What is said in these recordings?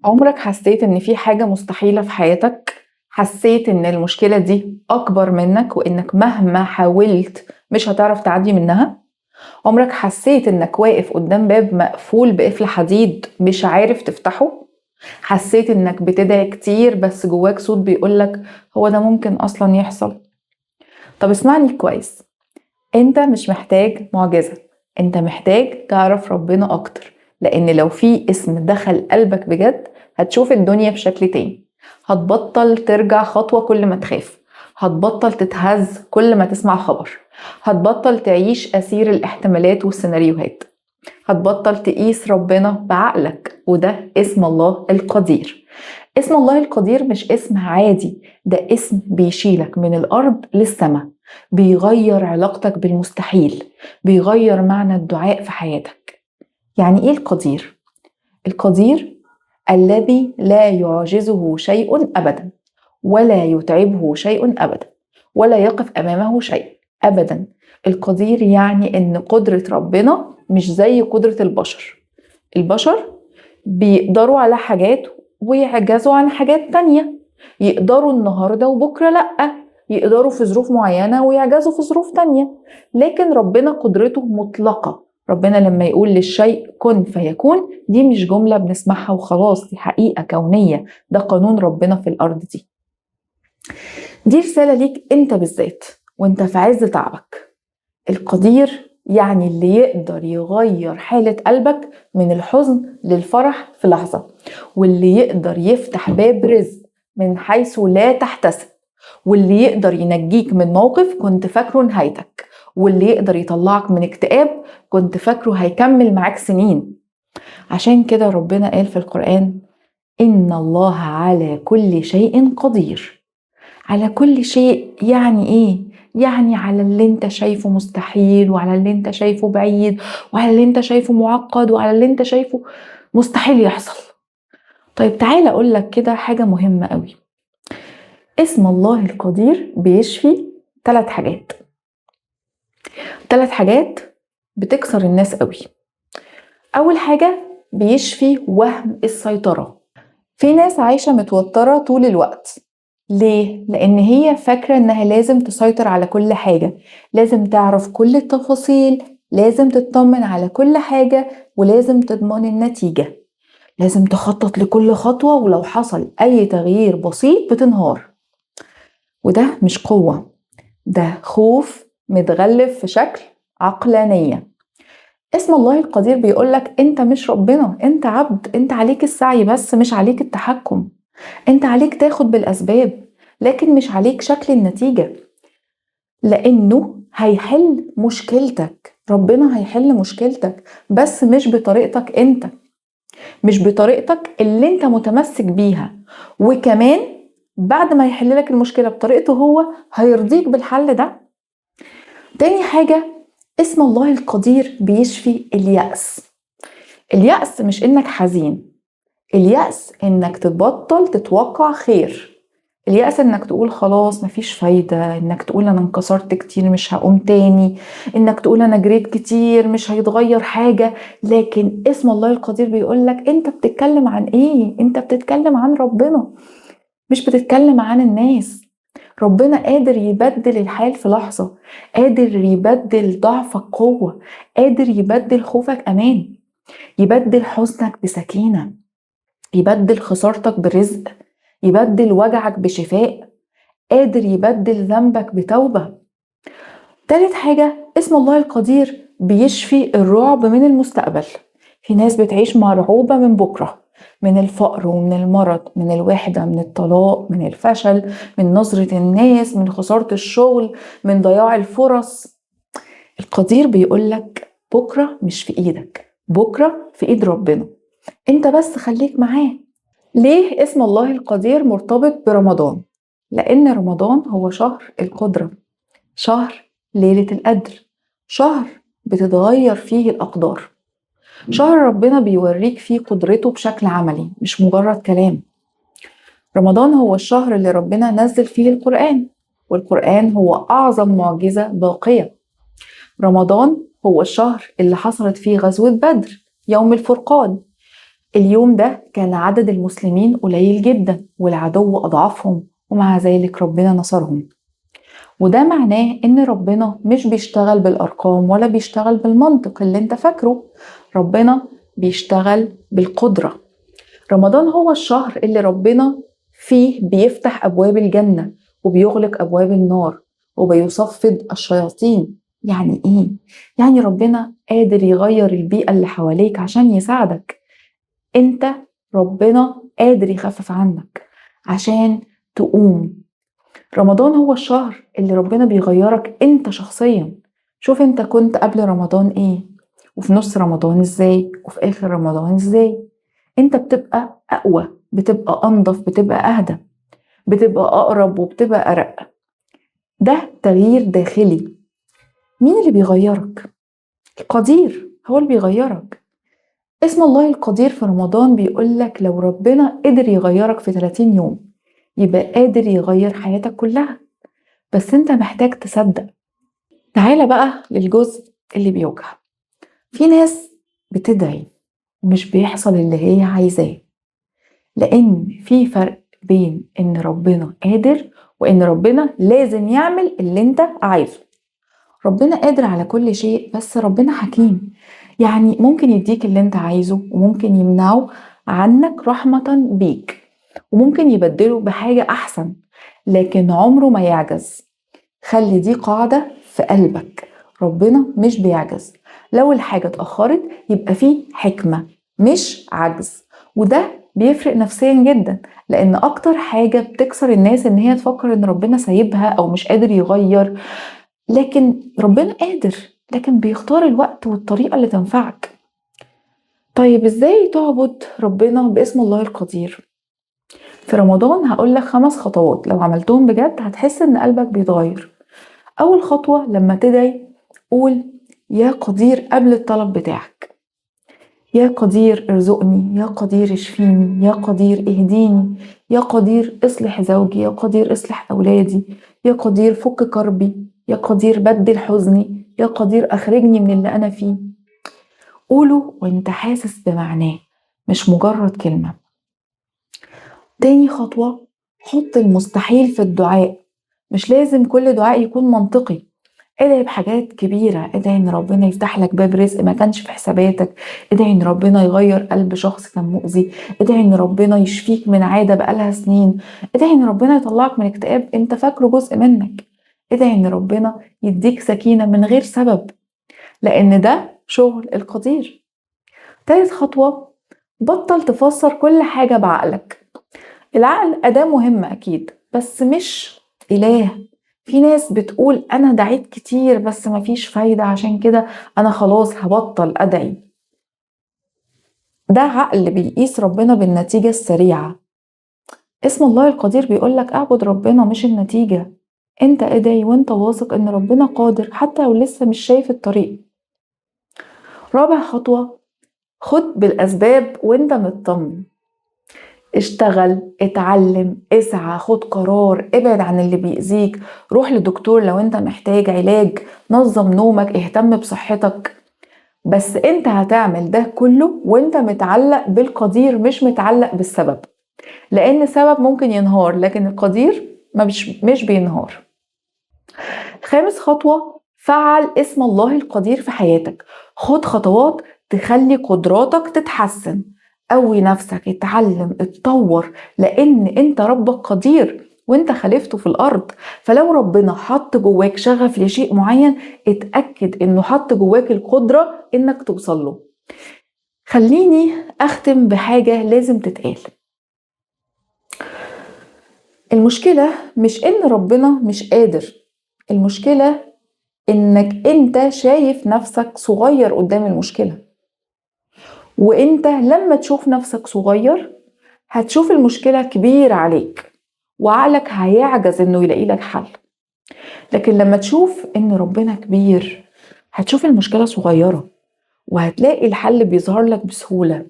عمرك حسيت إن في حاجة مستحيلة في حياتك؟ حسيت إن المشكلة دي أكبر منك وإنك مهما حاولت مش هتعرف تعدي منها؟ عمرك حسيت إنك واقف قدام باب مقفول بقفل حديد مش عارف تفتحه؟ حسيت إنك بتدعي كتير بس جواك صوت بيقولك هو ده ممكن أصلا يحصل؟ طب اسمعني كويس، انت مش محتاج معجزة، انت محتاج تعرف ربنا اكتر. لان لو في اسم دخل قلبك بجد هتشوف الدنيا بشكل تاني. هتبطل ترجع خطوة كل ما تخاف، هتبطل تتهز كل ما تسمع خبر، هتبطل تعيش اسير الاحتمالات والسيناريوهات، هتبطل تقيس ربنا بعقلك. وده اسم الله القدير. اسم الله القدير مش اسم عادي، ده اسم بيشيلك من الأرض للسماء، بيغير علاقتك بالمستحيل، بيغير معنى الدعاء في حياتك. يعني ايه القدير؟ القدير الذي لا يعجزه شيء أبدا، ولا يتعبه شيء أبدا، ولا يقف أمامه شيء أبدا. القدير يعني إن قدرة ربنا مش زي قدرة البشر. البشر بيقدروا على حاجات ويعجزوا عن حاجات تانية، يقدروا النهاردة وبكرة لأ، يقدروا في ظروف معينة ويعجزوا في ظروف تانية. لكن ربنا قدرته مطلقة. ربنا لما يقول للشيء كن فيكون، دي مش جملة بنسمعها وخلاص، دي حقيقة كونية، ده قانون ربنا في الأرض دي رسالة ليك انت بالذات وانت في عز تعبك. القدير يعني اللي يقدر يغير حالة قلبك من الحزن للفرح في لحظة، واللي يقدر يفتح باب رزق من حيث لا تحتسب، واللي يقدر ينجيك من موقف كنت فاكره نهايتك، واللي يقدر يطلعك من اكتئاب كنت فاكره هيكمل معاك سنين. عشان كده ربنا قال في القرآن: إن الله على كل شيء قدير. على كل شيء يعني ايه؟ يعني على اللي انت شايفه مستحيل، وعلى اللي انت شايفه بعيد، وعلى اللي انت شايفه معقد، وعلى اللي انت شايفه مستحيل يحصل. طيب تعالى اقولك كده حاجة مهمة قوي. اسم الله القدير بيشفي 3 حاجات، 3 حاجات بتكسر الناس قوي. اول حاجة بيشفي وهم السيطرة. في ناس عايشة متوترة طول الوقت. ليه؟ لأن هي فاكرة إنها لازم تسيطر على كل حاجة، لازم تعرف كل التفاصيل، لازم تطمن على كل حاجة، ولازم تضمن النتيجة، لازم تخطط لكل خطوة، ولو حصل أي تغيير بسيط بتنهار. وده مش قوة، ده خوف متغلف في شكل عقلانية. اسم الله القدير بيقولك انت مش ربنا، انت عبد، انت عليك السعي بس مش عليك التحكم. انت عليك تاخد بالأسباب لكن مش عليك شكل النتيجة، لأنه هيحل مشكلتك. ربنا هيحل مشكلتك بس مش بطريقتك انت، مش بطريقتك اللي انت متمسك بيها. وكمان بعد ما يحل لك المشكلة بطريقته هو هيرضيك بالحل ده. تاني حاجة، اسم الله القدير بيشفي اليأس. اليأس مش انك حزين، اليأس انك تبطل تتوقع خير. اليأس انك تقول خلاص مفيش فايدة، انك تقول انا انكسرت كتير مش هقوم تاني، انك تقول انا جريت كتير مش هيتغير حاجة. لكن اسم الله القدير بيقولك انت بتتكلم عن ايه؟ انت بتتكلم عن ربنا، مش بتتكلم عن الناس. ربنا قادر يبدل الحال في لحظة، قادر يبدل ضعفك قوة، قادر يبدل خوفك أمان، يبدل حزنك بسكينة، يبدل خسارتك برزق، يبدل وجعك بشفاء، قادر يبدل ذنبك بتوبة. تالت حاجة، اسم الله القدير بيشفي الرعب من المستقبل. في ناس بتعيش مرعوبة من بكرة، من الفقر ومن المرض، من الوحدة، من الطلاق، من الفشل، من نظرة الناس، من خسارة الشغل، من ضياع الفرص. القدير بيقولك بكرة مش في ايدك، بكرة في ايد ربنا، انت بس خليك معاه. ليه اسم الله القدير مرتبط برمضان؟ لأن رمضان هو شهر القدرة، شهر ليلة القدر، شهر بتتغير فيه الأقدار، شهر ربنا بيوريك فيه قدرته بشكل عملي مش مجرد كلام. رمضان هو الشهر اللي ربنا نزل فيه القرآن، والقرآن هو أعظم معجزة باقية. رمضان هو الشهر اللي حصلت فيه غزوة بدر، يوم الفرقان. اليوم ده كان عدد المسلمين قليل جدا والعدو أضعافهم، ومع ذلك ربنا نصرهم. وده معناه إن ربنا مش بيشتغل بالأرقام ولا بيشتغل بالمنطق اللي انت فاكره، ربنا بيشتغل بالقدرة. رمضان هو الشهر اللي ربنا فيه بيفتح أبواب الجنة وبيغلق أبواب النار وبيصفد الشياطين. يعني إيه؟ يعني ربنا قادر يغير البيئة اللي حواليك عشان يساعدك. انت ربنا قادر يخفف عنك عشان تقوم. رمضان هو الشهر اللي ربنا بيغيرك انت شخصيا. شوف انت كنت قبل رمضان ايه، وفي نص رمضان ازاي، وفي اخر رمضان ازاي. انت بتبقى اقوى، بتبقى انضف، بتبقى اهدى، بتبقى اقرب، وبتبقى ارق. ده تغيير داخلي. مين اللي بيغيرك؟ القدير هو اللي بيغيرك. اسم الله القدير في رمضان بيقولك لو ربنا قدر يغيرك في 30 يوم يبقى قادر يغير حياتك كلها، بس انت محتاج تصدق. تعالى بقى للجزء اللي بيوجع. في ناس بتدعي ومش بيحصل اللي هي عايزاه، لان في فرق بين ان ربنا قادر وان ربنا لازم يعمل اللي انت عايزه. ربنا قادر على كل شيء، بس ربنا حكيم. يعني ممكن يديك اللي انت عايزه وممكن يمنعه عنك رحمة بيك، وممكن يبدله بحاجة أحسن، لكن عمره ما يعجز. خلي دي قاعدة في قلبك، ربنا مش بيعجز. لو الحاجة اتأخرت يبقى فيه حكمة مش عجز، وده بيفرق نفسيا جدا. لأن أكتر حاجة بتكسر الناس إن هي تفكر إن ربنا سايبها أو مش قادر يغير. لكن ربنا قادر، لكن بيختار الوقت والطريقة اللي تنفعك. طيب ازاي تعبد ربنا باسم الله القدير؟ في رمضان هقولك 5 خطوات لو عملتهم بجد هتحس ان قلبك بيتغير. اول خطوة لما تدعي قول يا قدير قبل الطلب بتاعك. يا قدير ارزقني، يا قدير اشفيني، يا قدير اهديني، يا قدير اصلح زوجي، يا قدير اصلح اولادي، يا قدير فك كربي، يا قدير بدل حزني، يا قدير اخرجني من اللي انا فيه. قوله وانت حاسس بمعناه، مش مجرد كلمة. تاني خطوة حط المستحيل في الدعاء. مش لازم كل دعاء يكون منطقي. ادعي بحاجات كبيرة، ادعي ان ربنا يفتح لك باب رزق ما كانش في حساباتك، ادعي ان ربنا يغير قلب شخص كان مؤذي، ادعي ان ربنا يشفيك من عادة بقالها سنين، ادعي ان ربنا يطلعك من اكتئاب انت فاكره جزء منك، ادعي ان ربنا يديك سكينة من غير سبب، لان ده شغل القدير. تالت خطوة بطل تفسر كل حاجة بعقلك. العقل أداة مهمة أكيد، بس مش إله. في ناس بتقول أنا دعيت كتير بس مفيش فايدة، عشان كده أنا خلاص هبطل أدعي. ده عقل بيقيس ربنا بالنتيجة السريعة. اسم الله القدير بيقولك اعبد ربنا مش النتيجة. انت ادعي وانت واثق ان ربنا قادر حتى لو لسه مش شايف الطريق. رابع خطوة خد بالأسباب وانت مطمن. اشتغل، اتعلم، اسعى، خد قرار، ابعد عن اللي بيأذيك، روح لدكتور لو انت محتاج علاج، نظم نومك، اهتم بصحتك. بس انت هتعمل ده كله وانت متعلق بالقدير مش متعلق بالسبب، لان السبب ممكن ينهار لكن القدير مش بينهار. خامس خطوة فعل اسم الله القدير في حياتك. خد خطوات تخلي قدراتك تتحسن. قوي نفسك، اتعلم، اتطور، لان انت ربك قدير وانت خليفته في الارض. فلو ربنا حط جواك شغف لشيء معين اتأكد انه حط جواك القدرة انك توصل له. خليني اختم بحاجة لازم تتقال. المشكلة مش ان ربنا مش قادر، المشكلة انك انت شايف نفسك صغير قدام المشكلة. وانت لما تشوف نفسك صغير هتشوف المشكلة كبيرة عليك وعقلك هيعجز انه يلاقي لك حل. لكن لما تشوف ان ربنا كبير هتشوف المشكلة صغيرة وهتلاقي الحل بيظهر لك بسهولة.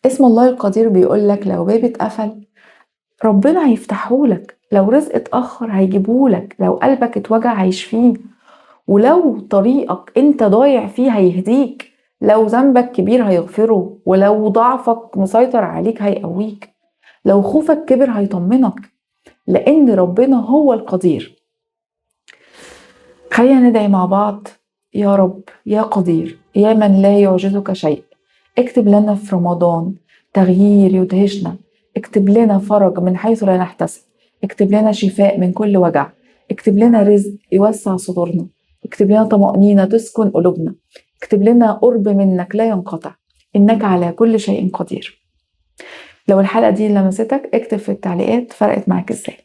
اسم الله القدير بيقولك لو باب اتقفل ربنا هيفتحهولك، لو رزق اتأخر هيجيبهولك، لو قلبك اتوجع هيشفيه، ولو طريقك انت ضايع فيه هيهديك. لو ذنبك كبير هيغفره، ولو ضعفك مسيطر عليك هيقويك، لو خوفك كبر هيطمنك، لأن ربنا هو القدير. خلينا ندعي مع بعض. يا رب يا قدير يا من لا يعجزك شيء، اكتب لنا في رمضان تغيير يدهشنا، اكتب لنا فرج من حيث لا نحتسب، اكتب لنا شفاء من كل وجع، اكتب لنا رزق يوسع صدورنا، اكتب لنا طمأنينة تسكن قلوبنا، اكتب لنا قرب منك لا ينقطع، إنك على كل شيء قدير. لو الحلقة دي لمستك اكتب في التعليقات فرقت معاك ازاي.